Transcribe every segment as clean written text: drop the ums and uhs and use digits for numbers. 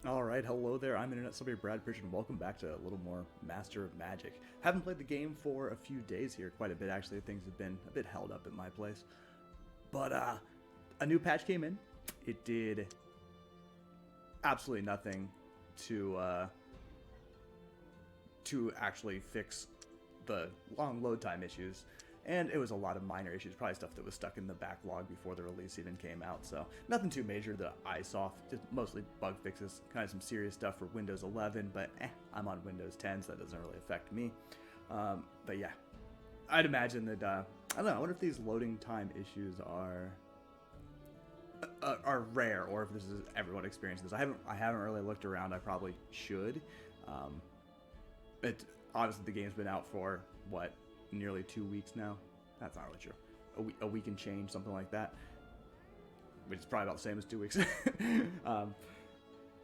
Alright, hello there, I'm Internet Celebrity Brad Pritchard, and welcome back to a little more Master of Magic. Haven't played the game for a few days here, quite a bit actually. Things have been a bit held up at my place. But, a new patch came in. It did absolutely nothing to actually fix the long load time issues. And it was a lot of minor issues, probably stuff that was stuck in the backlog before the release even came out. So nothing too major that I saw, just mostly bug fixes, kind of some serious stuff for Windows 11, but I'm on Windows 10, so that doesn't really affect me. But yeah, I'd imagine that, I don't know, I wonder if these loading time issues are rare, or if this is everyone experiences. I haven't really looked around. I probably should. It obviously the game's been out for what, nearly 2 weeks now. That's not really true. A week and change, something like that. Which is probably about the same as 2 weeks.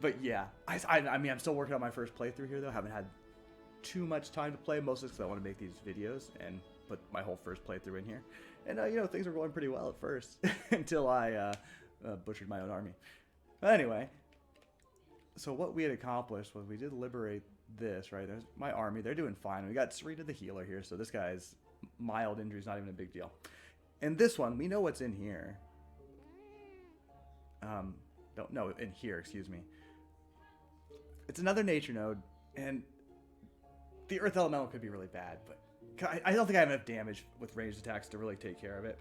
But yeah, I mean, I'm still working on my first playthrough here though. I haven't had too much time to play, mostly because I want to make these videos and put my whole first playthrough in here. And you know, things were going pretty well at first until I butchered my own army. But anyway, so what we had accomplished was we did liberate this, right? There's my army. They're doing fine. We got Sarita the healer here, so this guy's mild injury is not even a big deal. And this one, we know what's in here. No, in here, excuse me. It's another nature node, and the Earth Elemental could be really bad, but I don't think I have enough damage with ranged attacks to really take care of it.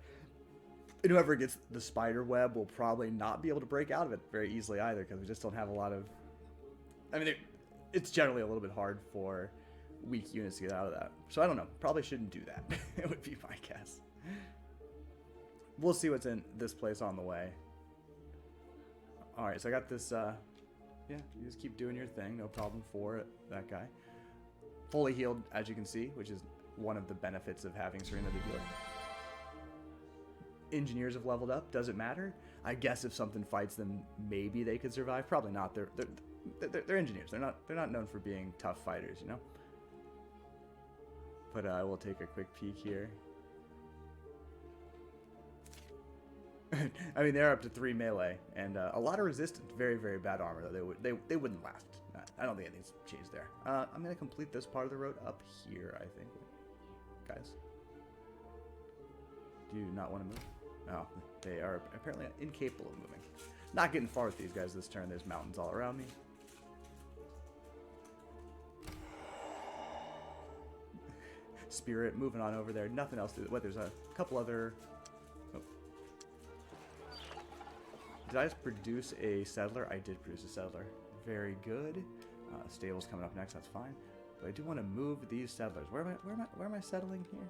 And whoever gets the spider web will probably not be able to break out of it very easily either, because we just don't have a lot of... I mean, it's generally a little bit hard for weak units to get out of that. So I don't know. Probably shouldn't do that. It would be my guess. We'll see what's in this place on the way. Alright, so I got this... yeah, you just keep doing your thing. No problem for that guy. Fully healed, as you can see, which is one of the benefits of having Serena the healer. Engineers have leveled up. Does it matter? I guess if something fights them, maybe they could survive. Probably not. They're engineers. They're not known for being tough fighters, you know. But I will take a quick peek here. I mean, they're up to 3 melee and a lot of resistance. Very, very bad armor though. They wouldn't last. I don't think anything's changed there. I'm gonna complete this part of the road up here, I think. Guys, do you not want to move? Oh, they are apparently incapable of moving. Not getting far with these guys this turn. There's mountains all around me. Spirit moving on over there. Nothing else to do. What? There's a couple other... Oh. Did I just produce a settler? I did produce a settler. Very good. Stable's coming up next. That's fine. But I do want to move these settlers. Where am I settling here?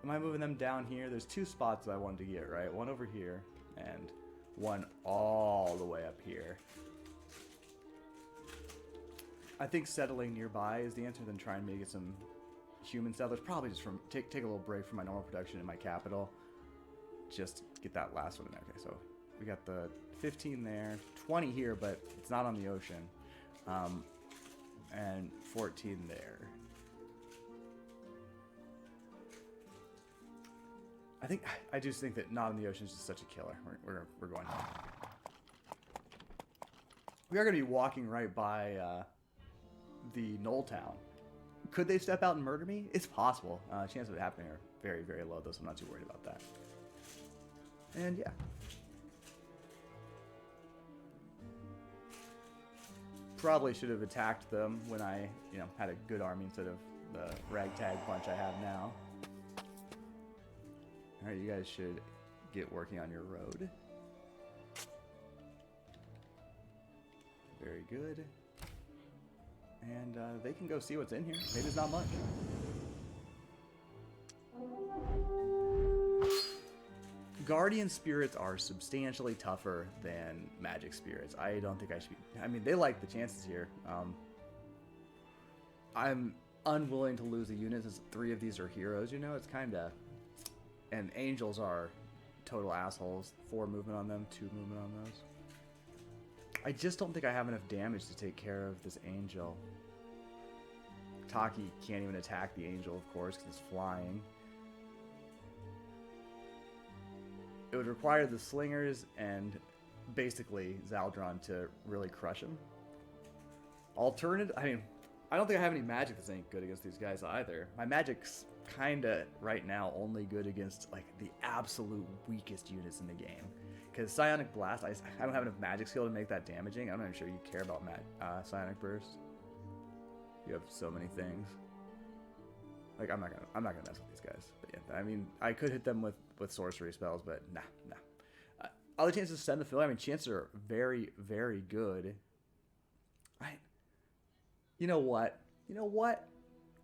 Am I moving them down here? There's 2 spots that I wanted to get, right? One over here, and one all the way up here. I think settling nearby is the answer, than trying to get some human settlers. Probably just from take a little break from my normal production in my capital. Just get that last one in there. Okay, so we got the 15 there, 20 here, but it's not on the ocean, and 14 there. I just think that not in the ocean is just such a killer. We're going home. We are going to be walking right by the Knoll Town. Could they step out and murder me? It's possible. Chance of it happening are very, very low, though, so I'm not too worried about that. And yeah. Probably should have attacked them when I, you know, had a good army instead of the ragtag bunch I have now. Alright, you guys should get working on your road. Very good. And they can go see what's in here. Maybe it's not much. Guardian spirits are substantially tougher than magic spirits. I don't think I should be... I mean, they like the chances here. I'm unwilling to lose the units as 3 of these are heroes, you know? It's kind of... And angels are total assholes. 4 movement on them, 2 movement on those. I just don't think I have enough damage to take care of this angel. Taki can't even attack the angel, of course, because it's flying. It would require the slingers and basically Zaldron to really crush him. Alternative. I mean, I don't think I have any magic that's any good against these guys either. My magic's kinda right now only good against like the absolute weakest units in the game. Because Psionic Blast, I don't have enough magic skill to make that damaging. I'm not even sure you care about Psionic Burst. You have so many things. Like I'm not gonna mess with these guys. But yeah, I mean, I could hit them with sorcery spells, but nah. Other chances to send the fill. I mean, chances are very, very good. Right. You know what?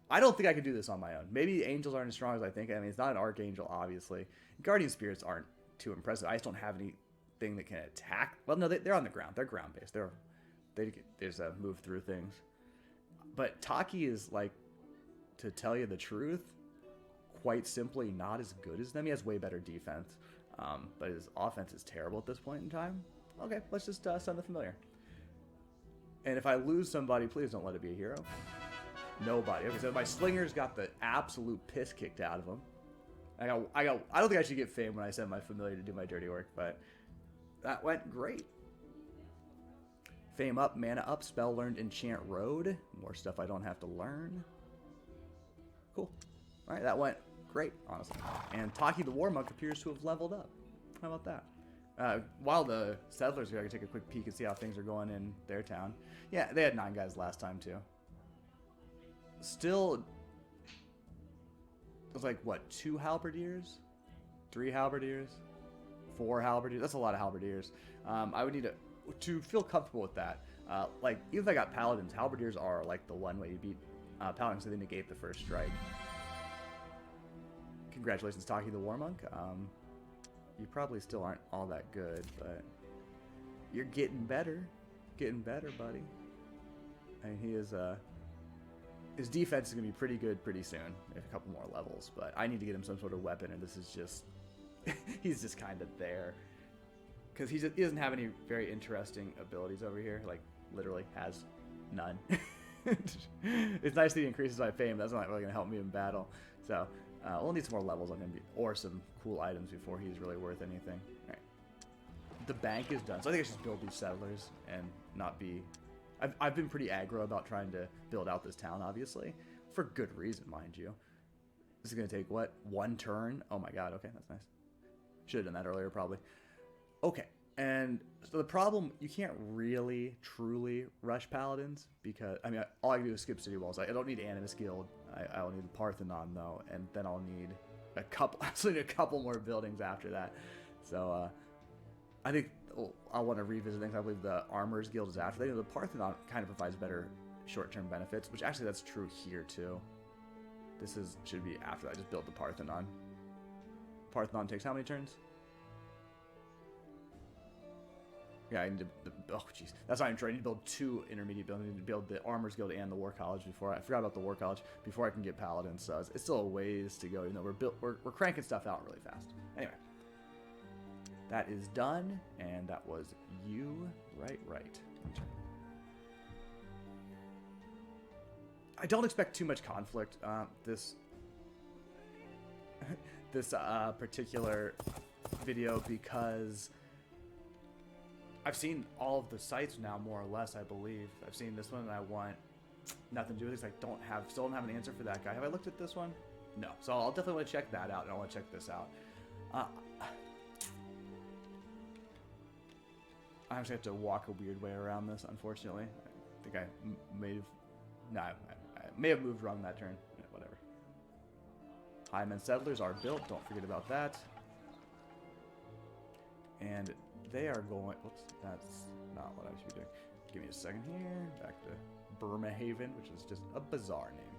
I don't think I could do this on my own. Maybe angels aren't as strong as I think. I mean, it's not an archangel, obviously. Guardian spirits aren't too impressive. I just don't have anything that can attack. Well, no, they're on the ground. They're ground based. They just move through things. But Taki is, like, to tell you the truth, quite simply not as good as them. He has way better defense, but his offense is terrible at this point in time. Okay, let's just send the familiar. And if I lose somebody, please don't let it be a hero. Nobody. Okay, so my slingers got the absolute piss kicked out of them. I don't think I should get fame when I send my familiar to do my dirty work, but that went great. Fame up, mana up, spell learned, enchant road. More stuff I don't have to learn. Cool. All right, that went great, honestly. And Taki the War Monk appears to have leveled up. How about that? While the settlers are going to take a quick peek and see how things are going in their town. Yeah, they had 9 guys last time, too. Still, it was like, what, 2 halberdiers? 3 halberdiers? 4 halberdiers? That's a lot of halberdiers. I would need to feel comfortable with that. Like, even if I got paladins, halberdiers are like the one way you beat paladins, so they negate the first strike. Congratulations, Taki the War Monk. You probably still aren't all that good, but you're getting better. Getting better, buddy. I mean, he is, his defense is going to be pretty good pretty soon. A couple more levels, but I need to get him some sort of weapon, and this is just, he's just kind of there. Because he doesn't have any very interesting abilities over here. Like, literally has none. It's nice that he increases my fame. That's not really going to help me in battle. So, we'll need some more levels on him, or some cool items before he's really worth anything. All right. The bank is done, so I think I should build these settlers and not be... I've been pretty aggro about trying to build out this town, obviously. For good reason, mind you. This is going to take, what, 1 turn? Oh my god, okay, that's nice. Should have done that earlier, probably. Okay, and so the problem, you can't really, truly rush paladins, because, I mean, all I can do is skip city walls. I don't need Animus Guild. I'll need the Parthenon, though, and then I'll need a couple more buildings after that. So, I think I'll want to revisit things. I believe the Armorers Guild is after that. The Parthenon kind of provides better short-term benefits, which actually that's true here, too. Should be after that. I just built the Parthenon. Parthenon takes how many turns? Yeah, I need to... Oh, jeez. That's not even true. I need to build 2 intermediate buildings. I need to build the Armorers Guild and the War College before... I forgot about the War College before I can get Paladins, so it's still a ways to go. You know, we're cranking stuff out really fast. Anyway. That is done, and that was you. Right. I don't expect too much conflict. This particular video, because I've seen all of the sites now, more or less, I believe. I've seen this one, and I want nothing to do with this. I still don't have an answer for that guy. Have I looked at this one? No. So I'll definitely want to check that out, and I want to check this out. I actually have to walk a weird way around this, unfortunately. I think I may have moved wrong that turn. Yeah, whatever. Highman settlers are built. Don't forget about that. And they are going... Whoops, that's not what I should be doing. Give me a second here. Back to Burma Haven, which is just a bizarre name.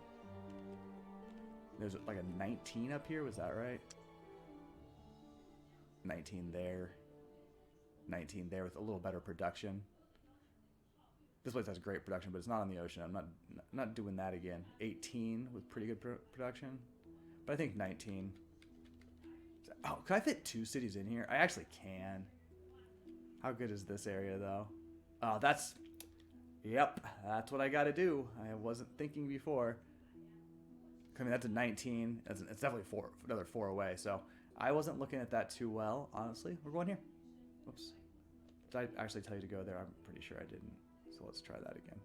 There's like a 19 up here. Was that right? 19 there. 19 there with a little better production. This place has great production, but it's not on the ocean. I'm not doing that again. 18 with pretty good production, but I think 19. Oh, can I fit 2 cities in here? I actually can. How good is this area, though? Oh, yep, that's what I got to do. I wasn't thinking before. I mean, that's a 19. It's definitely another 4 away, so I wasn't looking at that too well, honestly. We're going here. Whoops. Did I actually tell you to go there? I'm pretty sure I didn't. So let's try that again.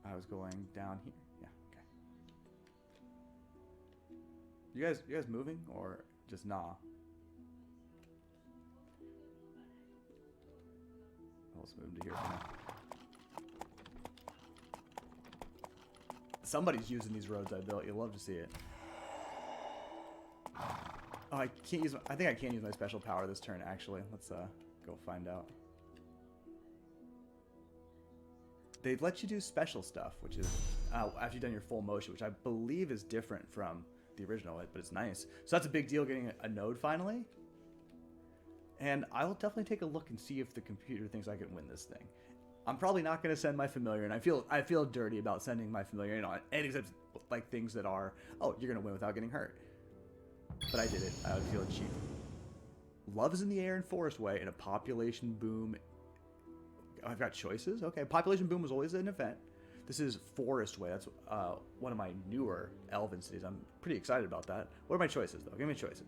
I was going down here. Yeah, okay. You guys moving or just nah? Let's move to here for now. Somebody's using these roads I built. You'll love to see it. Oh, I can't use. I think I can use my special power this turn. Actually, let's go find out. They let you do special stuff, which is after you've done your full motion, which I believe is different from the original, but it's nice. So that's a big deal, getting a node finally. And I will definitely take a look and see if the computer thinks I can win this thing. I'm probably not going to send my familiar, and I feel dirty about sending my familiar in on any except like things that are, oh, you're going to win without getting hurt. But I did it. I would feel cheap. Love is in the air in Forest Way, and a population boom. I've got choices. Okay, population boom was always an event. This is Forest Way. That's one of my newer Elven cities. I'm pretty excited about that. What are my choices, though? Give me choices.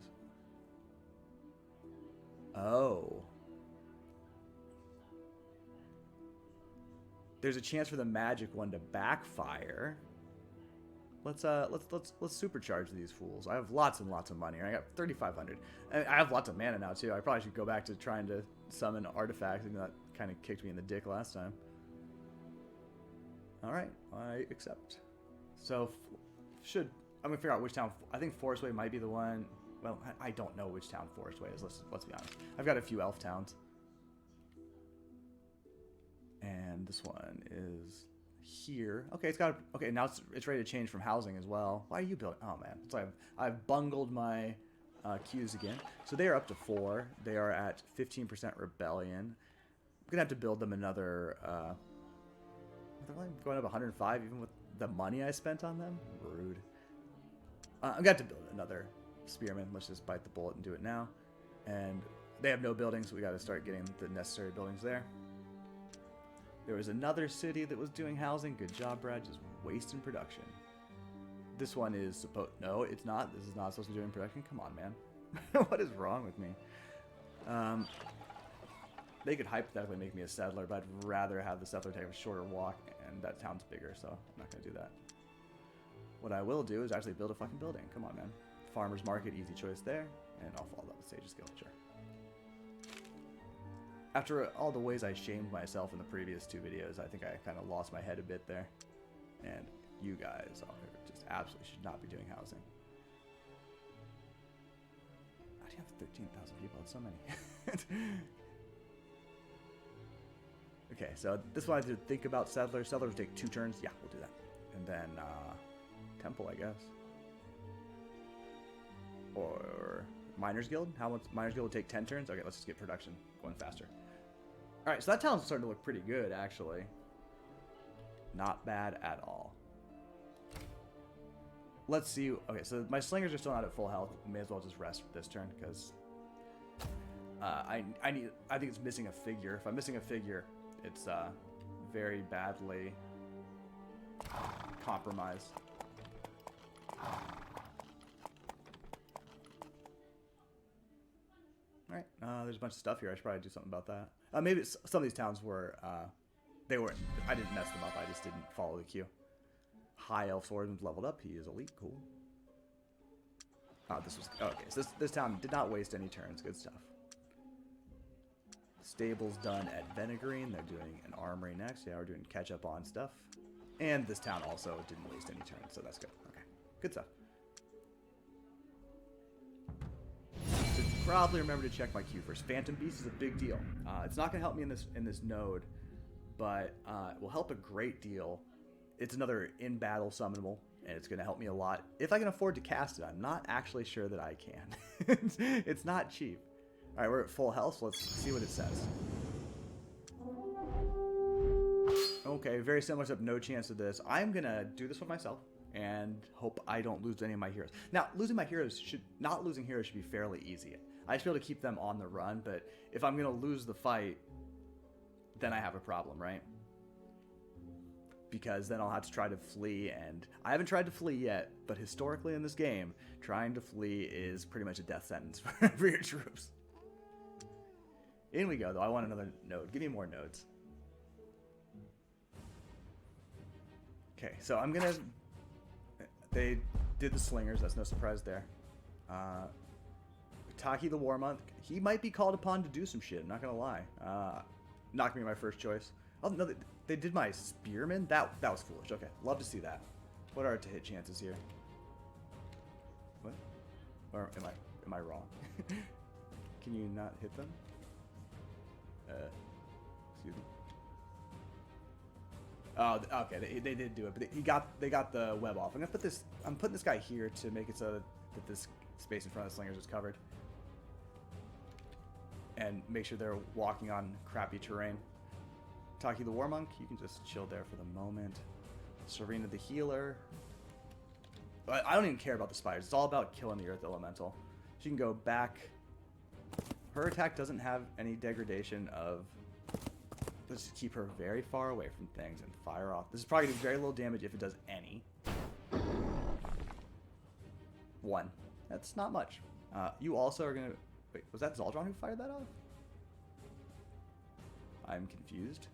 Oh. There's a chance for the magic one to backfire. Let's supercharge these fools. I have lots and lots of money. I got 3,500. And I have lots of mana now too. I probably should go back to trying to summon artifacts, and that kind of kicked me in the dick last time. All right, I accept. So I'm gonna figure out which town. I think Forest Way might be the one. Well, I don't know which town Forest Way is. Let's be honest. I've got a few elf towns. And this one is here. Okay, okay, now it's ready to change from housing as well. Why are you building? Oh man, so I've bungled my queues again. So they are up to 4. They are at 15% rebellion. I'm gonna have to build them another. They're only going up 105 even with the money I spent on them. Rude. I'm gonna have to build another spearman. Let's just bite the bullet and do it now. And they have no buildings, so we got to start getting the necessary buildings there. There was another city that was doing housing. Good job, Brad. Just wasting production. This one is supposed... No, it's not. This is not supposed to be doing production. Come on, man. What is wrong with me? They could hypothetically make me a settler, but I'd rather have the settler take a shorter walk, and that town's bigger, so I'm not going to do that. What I will do is actually build a fucking building. Come on, man. Farmer's Market, easy choice there. And I'll follow that with Sage's Guild, sure. After all the ways I shamed myself in the previous 2 videos, I think I kind of lost my head a bit there. And you guys are just absolutely should not be doing housing. How do you have 13,000 people? That's so many. Okay, so this one I did think about settlers. Settlers would take 2 turns. Yeah, we'll do that. And then temple, I guess. Or Miners Guild. How much Miners Guild will take 10 turns? Okay, let's just get production going faster. All right, so that town's starting to look pretty good, actually. Not bad at all. Let's see. Okay, so my slingers are still not at full health. May as well just rest this turn because I think it's missing a figure. If I'm missing a figure, it's very badly compromised. All right, there's a bunch of stuff here. I should probably do something about that. Maybe some of these towns were, they weren't, I didn't mess them up. I just didn't follow the queue. High Elf Swordsman's leveled up. He is elite. Cool. Oh, this was, okay, so this town did not waste any turns. Good stuff. Stable's done at Venegreen. They're doing an armory next. Yeah, we're doing catch up on stuff. And this town also didn't waste any turns, so that's good. Okay, good stuff. Should probably remember to check my queue first. Phantom Beast is a big deal. It's not going to help me in this node, but it will help a great deal. It's another in-battle summonable, and it's going to help me a lot. If I can afford to cast it, I'm not actually sure that I can. It's not cheap. All right, we're at full health, so let's see what it says. Okay, very similar, except no chance of this. I'm going to do this one myself and hope I don't lose any of my heroes. Now, not losing heroes should be fairly easy. I should be able to keep them on the run, but if I'm going to lose the fight, then I have a problem, right? Because then I'll have to try to flee, and I haven't tried to flee yet, but historically in this game, trying to flee is pretty much a death sentence for your troops. In we go, though. I want another node. Give me more nodes. Okay, so I'm gonna. They did the slingers. That's no surprise there. Taki the War Monk. He might be called upon to do some shit. I'm not gonna lie. Not gonna be my first choice. Oh no, they did my spearman. That was foolish. Okay, love to see that. What are our to-hit chances here? What? Or am I wrong? Can you not hit them? Excuse me. Oh, okay. They did do it, but they got the web off. I'm putting this guy here to make it so that this space in front of the slingers is covered, and make sure they're walking on crappy terrain. Taki the War Monk, you can just chill there for the moment. Serena the healer. I don't even care about the spiders. It's all about killing the Earth Elemental. She can go back. Her attack doesn't have any degradation of... Let's just keep her very far away from things and fire off. This is probably going to do very little damage if it does any. 1. That's not much. You also are going to... Wait, was that Zaldron who fired that off? I'm confused.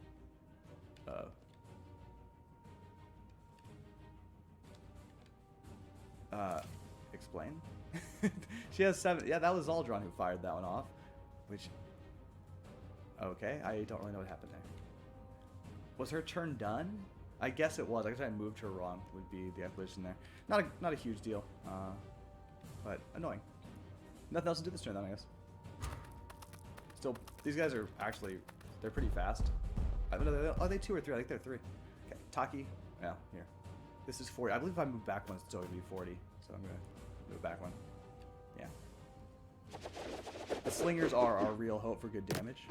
Explain? She has 7. Yeah, that was Zaldron who fired that one off. Which... Okay, I don't really know what happened there. Was her turn done? I guess it was. I guess I moved her wrong would be the explanation there. Not a huge deal. But annoying. Nothing else to do this turn then, I guess. Still, these guys are actually... They're pretty fast. Are they 2 or 3? I think they're 3. Okay, Taki. Yeah, here. This is 40. I believe if I move back one, it's still going to be 40. So I'm going to move back one. Yeah. The slingers are our real hope for good damage.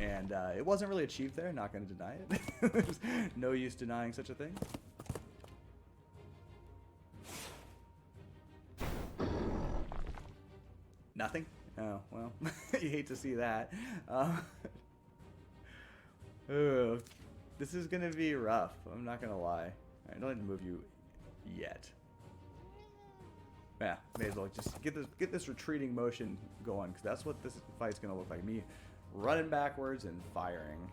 And it wasn't really achieved there. Not going to deny it. There's no use denying such a thing. Nothing? Oh, well. You hate to see that. This is going to be rough. I'm not going to lie. I don't need to move you yet. Yeah, may as well just get this retreating motion going, because that's what this fight's going to look like. Me running backwards and firing.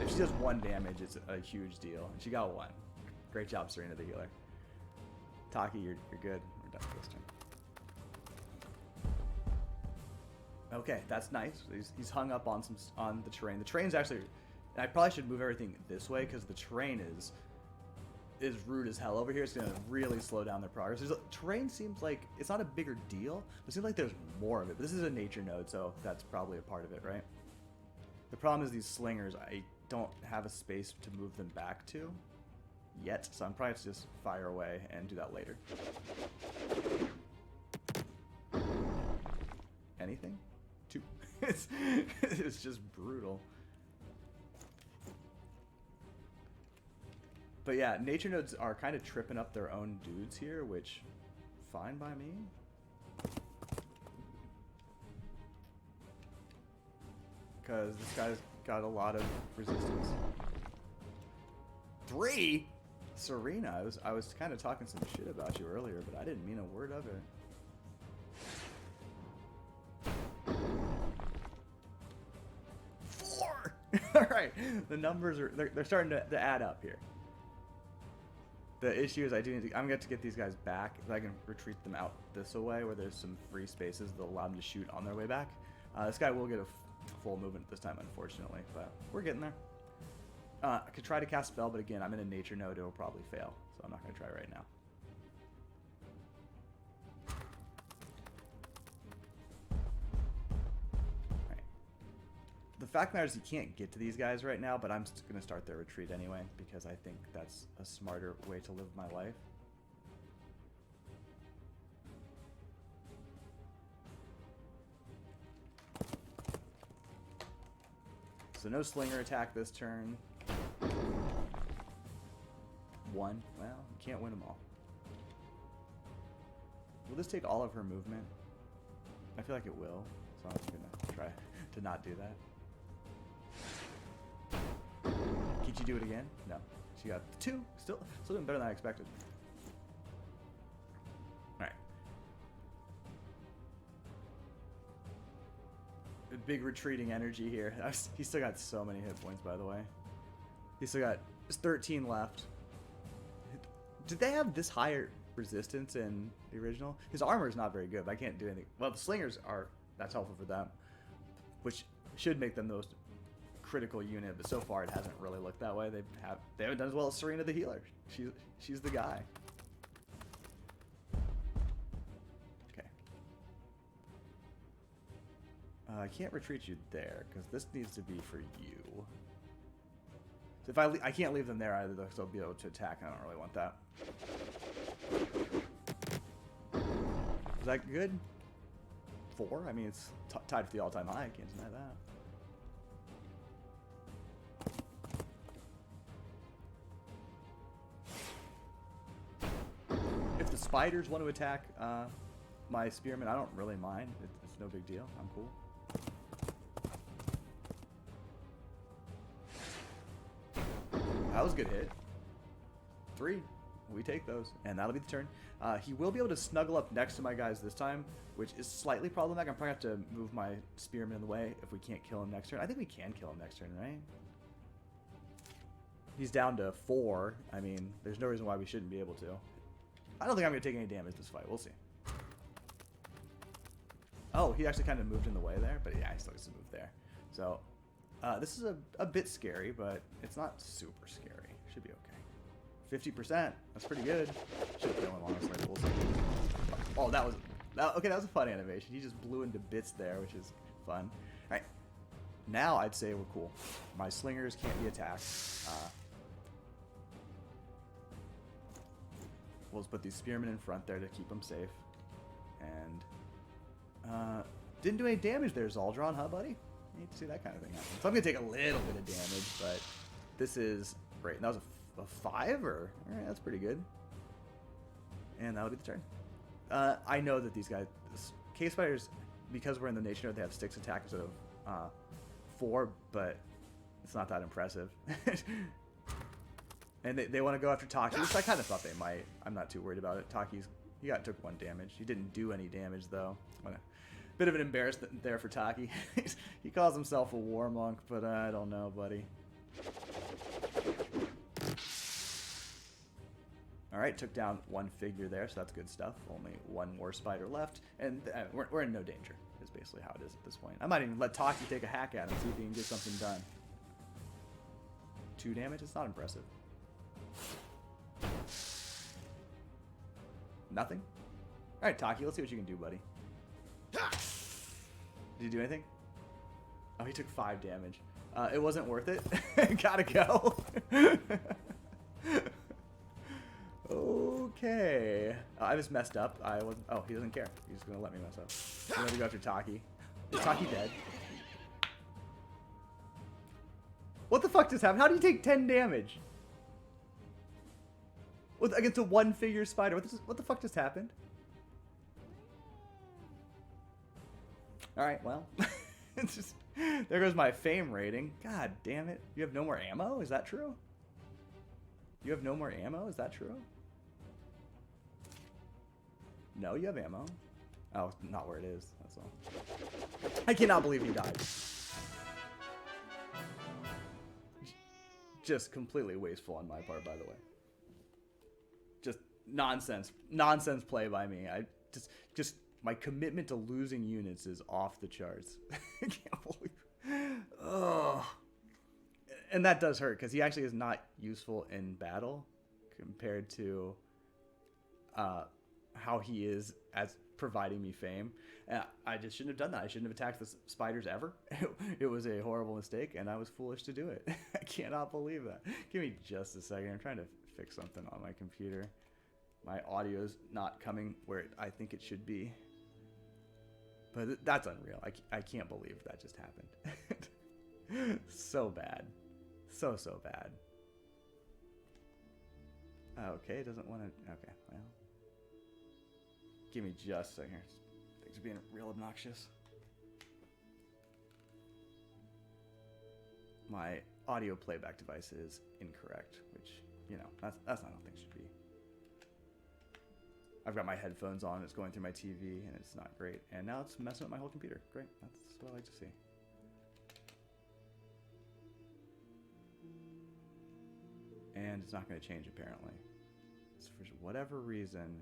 If she does 1 damage, it's a huge deal. And she got 1. Great job, Serena the healer. Taki, you're good. We're done with this turn. Okay, that's nice. He's hung up on the terrain. The terrain's actually... And I probably should move everything this way, because the terrain is rude as hell over here. It's going to really slow down their progress. Terrain seems like it's not a bigger deal, but it seems like there's more of it. But this is a nature node, so that's probably a part of it, right? The problem is these slingers, I don't have a space to move them back to yet, so I'm probably have to just fire away and do that later. Anything? 2. It's just brutal. But yeah, nature nodes are kind of tripping up their own dudes here, which, fine by me. Because this guy's got a lot of resistance. 3? Serena, I was kind of talking some shit about you earlier, but I didn't mean a word of it. 4! Alright, the numbers are, they're starting to add up here. The issue is I'm going to have to get these guys back. If I can retreat them out this way where there's some free spaces that'll allow them to shoot on their way back. This guy will get a full movement this time, unfortunately, but we're getting there. I could try to cast spell, but again, I'm in a nature node. It'll probably fail, so I'm not going to try right now. The fact matters you can't get to these guys right now, but I'm going to start their retreat anyway, because I think that's a smarter way to live my life. So no slinger attack this turn. 1. Well, you can't win them all. Will this take all of her movement? I feel like it will, so I'm going to try to not do that. Can she do it again? No. She got 2. Still doing better than I expected. Alright. Big retreating energy here. He's still got so many hit points, by the way. He's still got There's 13 left. Did they have this higher resistance in the original? His armor is not very good, but I can't do anything. Well, the slingers are, that's helpful for them, which should make them the most critical unit, but so far it hasn't really looked that way. They haven't done as well as Serena the healer. She's the guy. Okay. I can't retreat you there because this needs to be for you. So if I can't leave them there either, though, because I'll be able to attack. I don't really want that. Is that good? 4? I mean, it's tied for the all-time high. I can't deny that. If the spiders want to attack my spearmen, I don't really mind. It's no big deal. I'm cool. That was a good hit. 3. We take those. And that'll be the turn. He will be able to snuggle up next to my guys this time, which is slightly problematic. I'm probably going to have to move my spearman in the way if we can't kill him next turn. I think we can kill him next turn, right? He's down to 4. I mean, there's no reason why we shouldn't be able to. I don't think I'm going to take any damage this fight. We'll see. Oh, he actually kind of moved in the way there, but yeah, he still gets to move there. So, this is a bit scary, but it's not super scary. Should be okay. 50%. That's pretty good. Should kill him, honestly. We'll see. Oh, okay, that was a fun animation. He just blew into bits there, which is fun. All right. Now I'd say we're cool. My slingers can't be attacked. We'll just put these spearmen in front there to keep them safe. And didn't do any damage there, Zaldron, huh, buddy? You need to see that kind of thing happen. So I'm going to take a little bit of damage, but this is great. And that was a 5? Or, all right, that's pretty good. And that'll be the turn. I know that these guys, cave spiders, because we're in the nature node, they have 6 attack instead of 4, but it's not that impressive. And they want to go after Taki, which I kind of thought they might. I'm not too worried about it. He took 1 damage. He didn't do any damage, though. Bit of an embarrassment there for Taki. He calls himself a war monk, but I don't know, buddy. Alright, took down 1 figure there, so that's good stuff. Only 1 more spider left, and we're in no danger, is basically how it is at this point. I might even let Taki take a hack at him, see if he can get something done. 2 damage? It's not impressive. Nothing? Alright, Taki, let's see what you can do, buddy. Did you do anything? Oh, he took 5 damage. It wasn't worth it. Gotta go. Okay. I just messed up. Oh, he doesn't care. He's just gonna let me mess up. I'm gonna go after Taki. Is Taki dead? What the fuck just happened? How do you take 10 damage? Against a 1-figure spider. What the fuck just happened? Alright, well. It's just, there goes my fame rating. God damn it. You have no more ammo? Is that true? You have no more ammo? Is that true? No, you have ammo. Oh, not where it is. That's all. I cannot believe he died. Just completely wasteful on my part, by the way. Just nonsense. Nonsense play by me. Just my commitment to losing units is off the charts. I can't believe. Oh. And that does hurt because he actually is not useful in battle compared to how he is as providing me fame. I just shouldn't have done that. I shouldn't have attacked the spiders ever. It was a horrible mistake, and I was foolish to do it. I cannot believe that. Give me just a second. I'm trying to fix something on my computer. My audio's not coming where I think it should be. But that's unreal. I can't believe that just happened. So bad. So bad. Okay, it doesn't want to... Okay, well... Give me just a second here. Things are being real obnoxious. My audio playback device is incorrect, which, you know, that's not how things should be. I've got my headphones on, it's going through my TV, and it's not great. And now it's messing up my whole computer. Great, that's what I like to see. and it's not going to change apparently. So for whatever reason,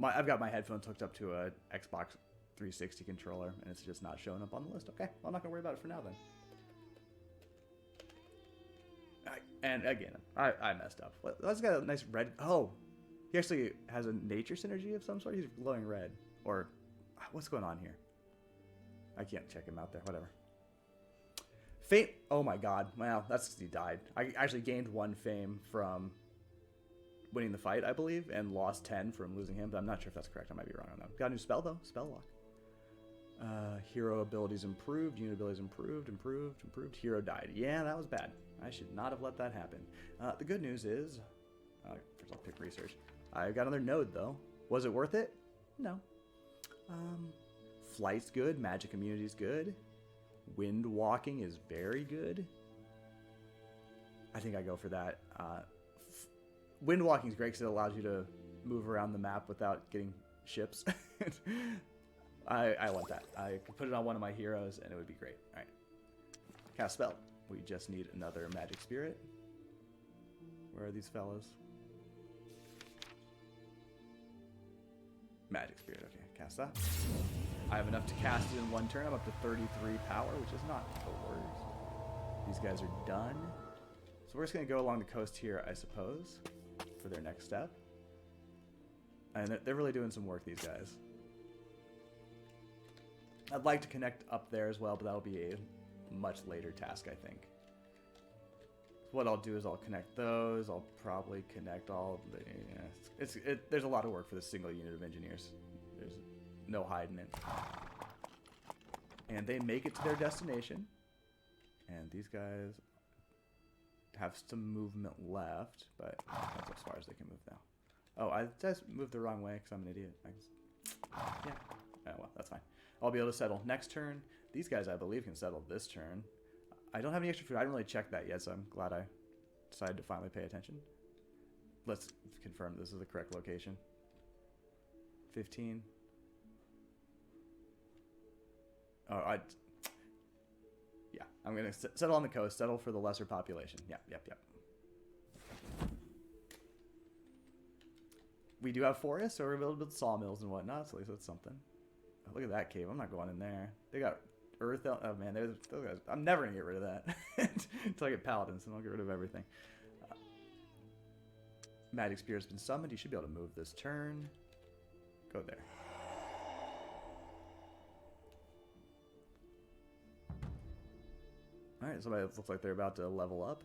I've got my headphones hooked up to a Xbox 360 controller, and it's just not showing up on the list. Okay, well, I'm not going to worry about it for now then. And again, I messed up. Let's got a nice red. Oh, he actually has a nature synergy of some sort. He's glowing red. Or what's going on here? I can't check him out there. Whatever. Fame. Oh my god. Well, that's because he died. I actually gained 1 fame from winning the fight, I believe, and lost 10 from losing him. But I'm not sure if that's correct. I might be wrong on that. Got a new spell, though. Spell lock. Hero abilities improved. Unit abilities improved. Hero died. Yeah, that was bad. I should not have let that happen. The good news is, first I'll pick research. I got another node though. Was it worth it? No. Flight's good. Magic immunity's good. Wind walking is very good. I think I go for that. Wind walking is great because it allows you to move around the map without getting ships. I want that. I could put it on one of my heroes and it would be great. All right. Cast spell. We just need another magic spirit. Where are these fellows? Magic spirit. Okay, cast that. I have enough to cast it in 1 turn. I'm up to 33 power, which is not the worst. These guys are done. So we're just going to go along the coast here, I suppose, for their next step. And they're really doing some work, these guys. I'd like to connect up there as well, but that'll be a much later task, I think. What I'll do is I'll connect those. I'll probably connect all the... Yeah, there's a lot of work for this single unit of engineers. There's no hiding it. And they make it to their destination. And these guys have some movement left, but that's as far as they can move now. Oh, I just moved the wrong way because I'm an idiot. Yeah. Oh, well, that's fine. I'll be able to settle next turn. These guys, I believe, can settle this turn. I don't have any extra food. I didn't really check that yet, so I'm glad I decided to finally pay attention. Let's confirm this is the correct location. 15. Oh, yeah, I'm going to settle on the coast, settle for the lesser population. Yep. We do have forests, so we're able to build sawmills and whatnot, so at least that's something. Oh, look at that cave. I'm not going in there. They got earth. Oh man, those guys. I'm never gonna get rid of that until I get paladins, and I'll get rid of everything. Magic Spear has been summoned. You should be able to move this turn. Go there. All right, somebody looks like they're about to level up.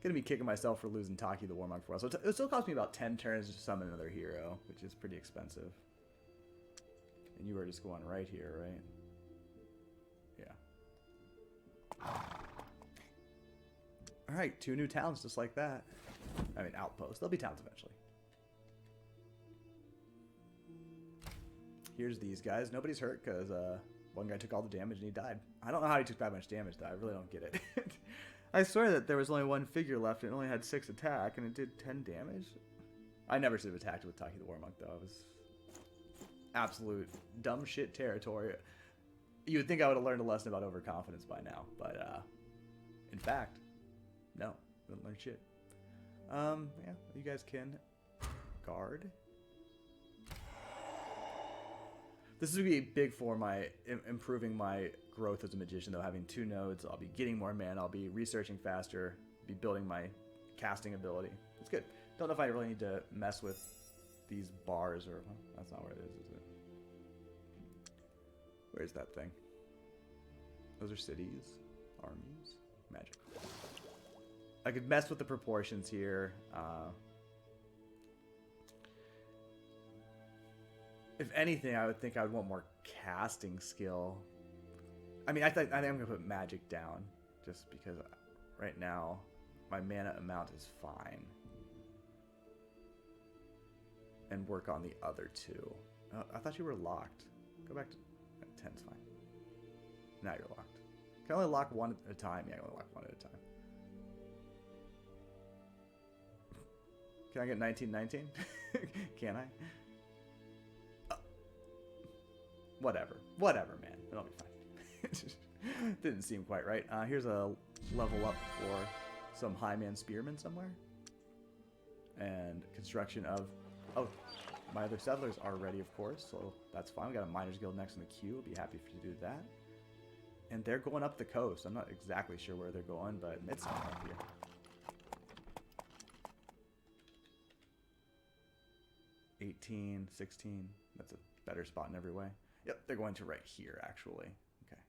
Gonna be kicking myself for losing Taki the War Monk for a while. So it still cost me about 10 turns to summon another hero, which is pretty expensive. And you were just going right here, right? Yeah. Alright, 2 new towns just like that. I mean, outposts. There'll be towns eventually. Here's these guys. Nobody's hurt because one guy took all the damage and he died. I don't know how he took that much damage, though. I really don't get it. I swear that there was only 1 figure left and it only had 6 attack and it did 10 damage. I never should have attacked with Taki the War Monk, though. It was absolute dumb shit territory. You would think I would have learned a lesson about overconfidence by now, but in fact, no, didn't learn shit. Yeah, you guys can guard. This would be big for my improving my growth as a magician, though. Having 2 nodes, I'll be getting more mana. I'll be researching faster. Be building my casting ability. It's good. Don't know if I really need to mess with these bars or well, that's not where it is it? Where's that thing? Those are cities, armies, magic. I could mess with the proportions here. If anything, I would think I would want more casting skill. I mean, I think I'm gonna put magic down just because right now my mana amount is fine. And work on the other 2. I thought you were locked. Go back to 10's fine. Now you're locked. Can I only lock 1 at a time? Yeah, I can only lock 1 at a time. Can I get 1919? Can I? Whatever, man. It'll be fine. Didn't seem quite right. Here's a level up for some Highman Spearmen somewhere. And construction of... Oh, my other settlers are ready, of course, so that's fine. We got a Miners Guild next in the queue. I'll be happy to do that. And they're going up the coast. I'm not exactly sure where they're going, but it's somewhere up here. $18, $16. That's a better spot in every way. Yep, they're going to right here, actually. Okay.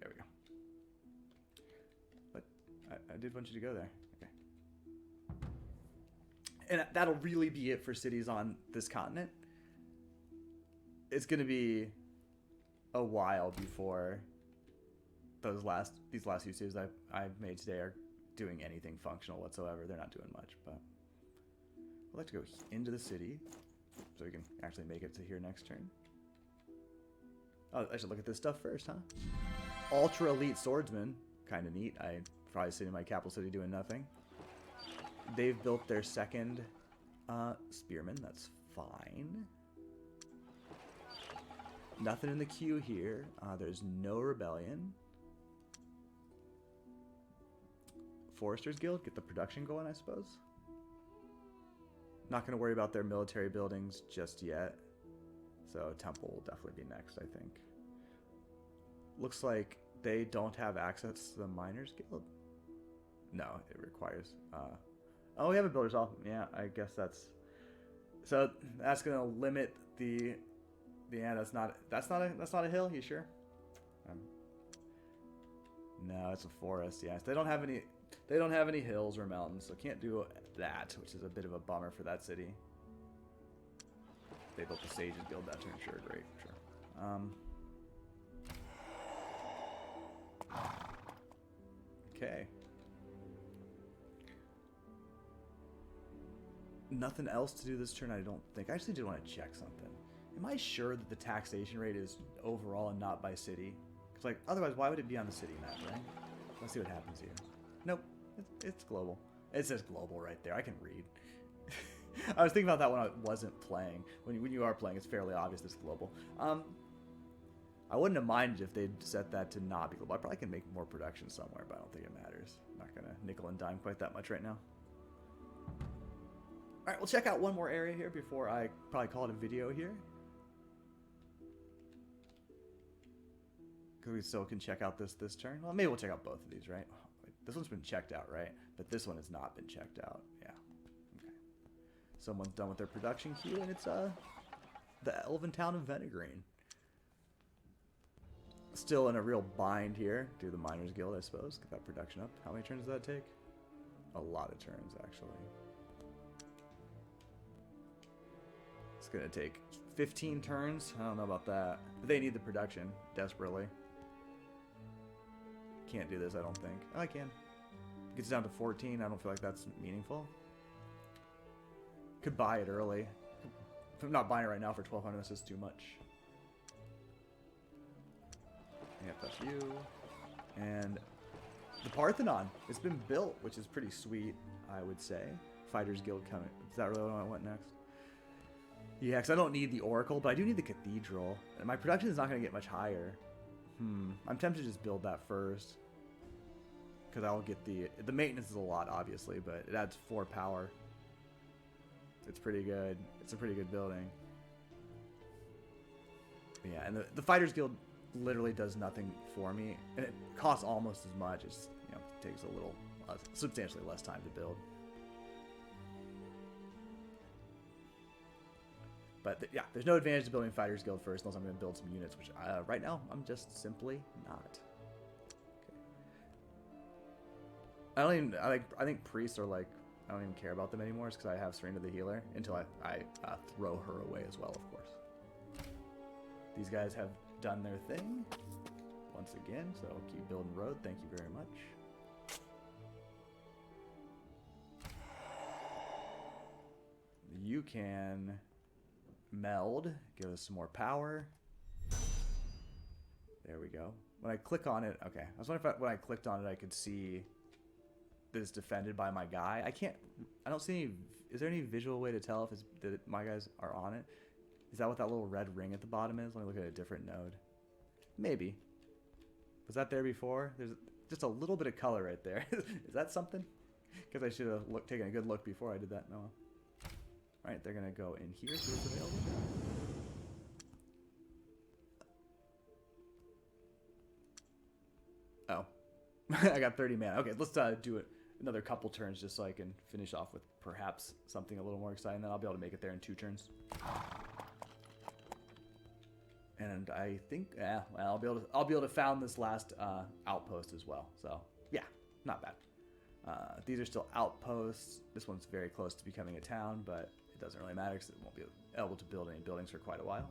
There we go. But I did want you to go there. Okay. And that'll really be it for cities on this continent. It's going to be a while before these last few cities I've made today are doing anything functional whatsoever. They're not doing much, but I'd like to go into the city so we can actually make it to here next turn. Oh, I should look at this stuff first, huh? Ultra Elite Swordsman. Kind of neat. I probably sitting in my capital city doing nothing. They've built their second Spearman. That's fine. Nothing in the queue here. There's no rebellion. Foresters Guild. Get the production going, I suppose. Not going to worry about their military buildings just yet. So Temple will definitely be next, I think. Looks like they don't have access to the Miners Guild. No, it requires... Oh, we have a builder's hall. Yeah, I guess that's... So that's going to limit the... Yeah, that's not a hill. You sure? No, it's a forest. Yes, they don't have any. They don't have any hills or mountains, so can't do that, which is a bit of a bummer for that city. They built the Sages Guild that turn. Sure, great, sure. Okay. Nothing else to do this turn, I don't think. I actually did want to check something. Am I sure that the taxation rate is overall and not by city? Because, like, otherwise, why would it be on the city map, right? Let's see what happens here. Nope. It's global. It says global right there. I can read. I was thinking about that when I wasn't playing. When you are playing, it's fairly obvious it's global. I wouldn't have minded if they'd set that to not be global. I probably can make more production somewhere, but I don't think it matters. I'm not going to nickel and dime quite that much right now. All right, we'll check out one more area here before I probably call it a video here. Because we still can check out this turn. Well, maybe we'll check out both of these, right? This one's been checked out, right? But this one has not been checked out. Yeah. Okay. Someone's done with their production queue, and it's the Elven Town of Venegreen. Still in a real bind here. Do the Miners Guild, I suppose. Get that production up. How many turns does that take? A lot of turns, actually. It's going to take 15 turns. I don't know about that. But they need the production desperately. Can't do this, I don't think. Oh, I can. Gets down to 14. I don't feel like that's meaningful. Could buy it early. If I'm not buying it right now for 1200, this is too much. Yeah, that's you. And the Parthenon. It's been built, which is pretty sweet, I would say. Fighters Guild coming. Is that really what I want next? Yeah, because I don't need the Oracle, but I do need the Cathedral. And my production is not going to get much higher. I'm tempted to just build that first. Because I'll get the maintenance is a lot, obviously, but it adds 4 power. It's pretty good. It's a pretty good building. But yeah, and the Fighters Guild literally does nothing for me. And it costs almost as much. It's, you know, it takes a little, substantially less time to build. But yeah, there's no advantage to building Fighters Guild first unless I'm going to build some units, which right now I'm just simply not. Okay. I think priests are like, I don't even care about them anymore. It's because I have Serena the Healer until I throw her away as well, of course. These guys have done their thing once again, so I'll keep building road. Thank you very much. You can meld, give us some more power. There we go. When I click on it, okay. I was wondering if when I clicked on it, I could see that it's defended by my guy. I don't see any. Is there any visual way to tell if that my guys are on it? Is that what that little red ring at the bottom is? Let me look at a different node. Maybe. Was that there before? There's just a little bit of color right there. Is that something? Because I should have taken a good look before I did that. No. All right, they're gonna go in here. See what's available. Oh, I got 30 mana. Okay, let's do it another couple turns just so I can finish off with perhaps something a little more exciting. Then I'll be able to make it there in 2 turns. And I think, yeah, well, I'll be able to found this last outpost as well. So yeah, not bad. These are still outposts. This one's very close to becoming a town, but it doesn't really matter because it won't be able to build any buildings for quite a while.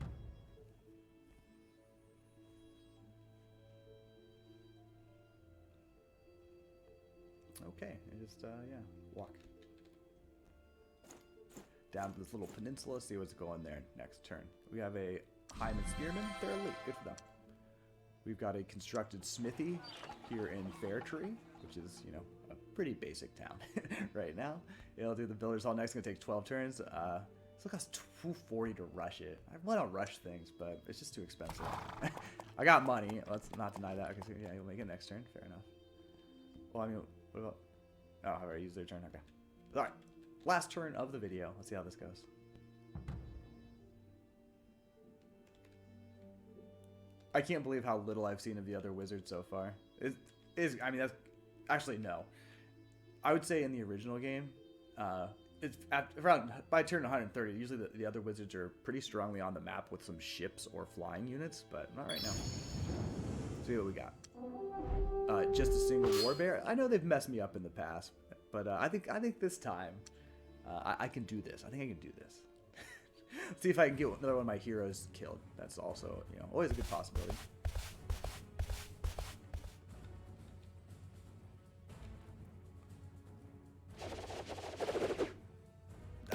Okay, and just yeah, walk down to this little peninsula, see what's going there next turn. We have a Hyman Spearman. They're elite. Good for them. We've got a constructed smithy here in Fairtree, which is, you know, a pretty basic town right now. It'll do the Builders Hall next. It's going to take 12 turns. It costs $240 to rush it. I want to rush things, but it's just too expensive. I got money. Let's not deny that. Okay, so yeah, you'll make it next turn. Fair enough. Well, I mean, what about... Oh, I've already used their turn. Okay. All right. Last turn of the video. Let's see how this goes. I can't believe how little I've seen of the other wizards so far. I mean, that's... Actually, no. I would say in the original game, it's around by turn 130. Usually the other wizards are pretty strongly on the map with some ships or flying units, but not right now. Let's see what we got. Just a single warbear. I know they've messed me up in the past, but I think this time I can do this. I think I can do this. Let's see if I can get another one of my heroes killed. That's also, you know, always a good possibility.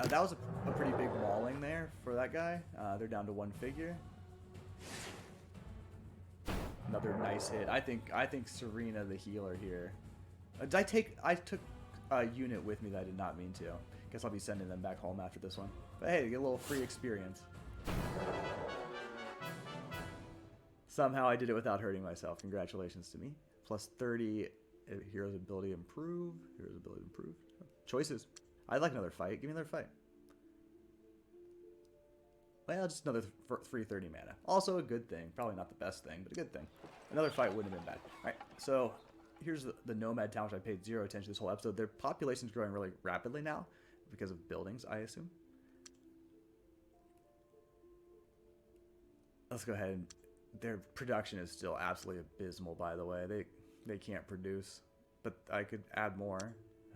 That was a pretty big mauling there for that guy. They're down to 1 figure. Another nice hit. I think Serena the healer here. I took a unit with me that I did not mean to. Guess I'll be sending them back home after this one. But hey, get a little free experience. Somehow I did it without hurting myself. Congratulations to me. Plus 30 hero's ability improved. Hero's ability improved. Choices. I'd like another fight. Give me another fight. Well, just another 330 mana. Also a good thing. Probably not the best thing, but a good thing. Another fight wouldn't have been bad. Alright, so here's the Nomad Town, which I paid 0 attention to this whole episode. Their population's growing really rapidly now because of buildings, I assume. Let's go ahead and... Their production is still absolutely abysmal, by the way. They can't produce. But I could add more.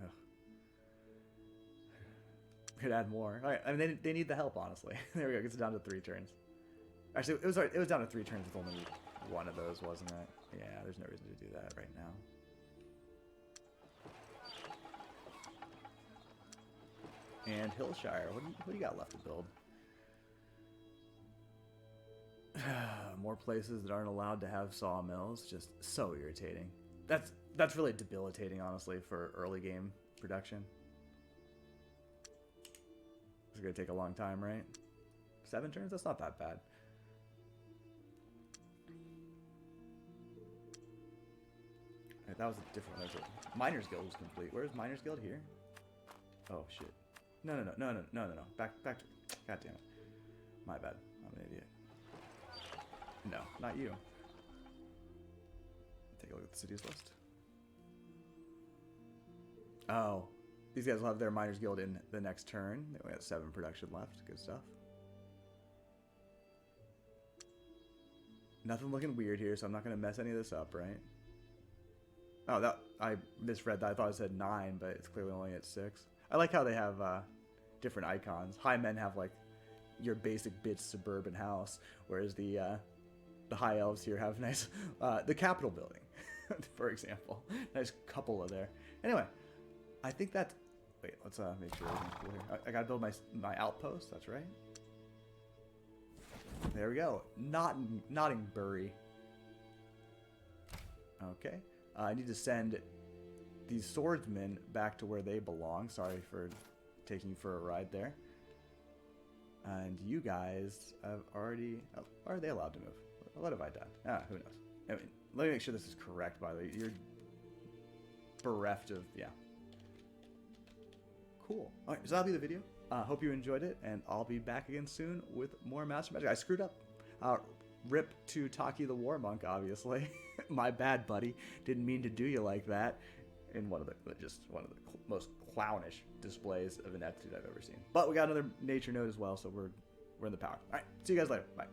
Ugh. Could add more. All right, I mean, they need the help, honestly. There we go. Gets it down to 3 turns. Actually, it was down to 3 turns with only one of those, wasn't it? Yeah, there's no reason to do that right now. And Hillshire, what do you got left to build? More places that aren't allowed to have sawmills. Just so irritating. That's really debilitating, honestly, for early game production. It's gonna take a long time, right? 7 turns? That's not that bad. Right, that was a different one. Miner's Guild was complete. Where's Miner's Guild? Here? Oh shit. No. Back to... God damn it. My bad. I'm an idiot. No, not you. Take a look at the cities list. Oh. These guys will have their Miners Guild in the next turn. They only got 7 production left. Good stuff. Nothing looking weird here, so I'm not going to mess any of this up, right? Oh, I misread that. I thought it said 9, but it's clearly only at 6. I like how they have different icons. High men have, like, your basic bitch suburban house, whereas the high elves here have nice... the Capitol building, for example. Nice cupola there. Anyway, I think that's... Wait, let's make sure everything's cool here. I gotta build my outpost, that's right. There we go. Nottingbury. Okay. I need to send these swordsmen back to where they belong. Sorry for taking you for a ride there. And you guys have already... Oh, are they allowed to move? What have I done? Who knows? I mean, let me make sure this is correct, by the way. You're bereft of, yeah. Cool. All right, so that'll be the video. Hope you enjoyed it, and I'll be back again soon with more Master Magic. I screwed up. Rip to Taki the War Monk, obviously. My bad, buddy. Didn't mean to do you like that. In one of the most clownish displays of ineptitude I've ever seen. But we got another nature node as well, so we're in the power. All right, see you guys later. Bye.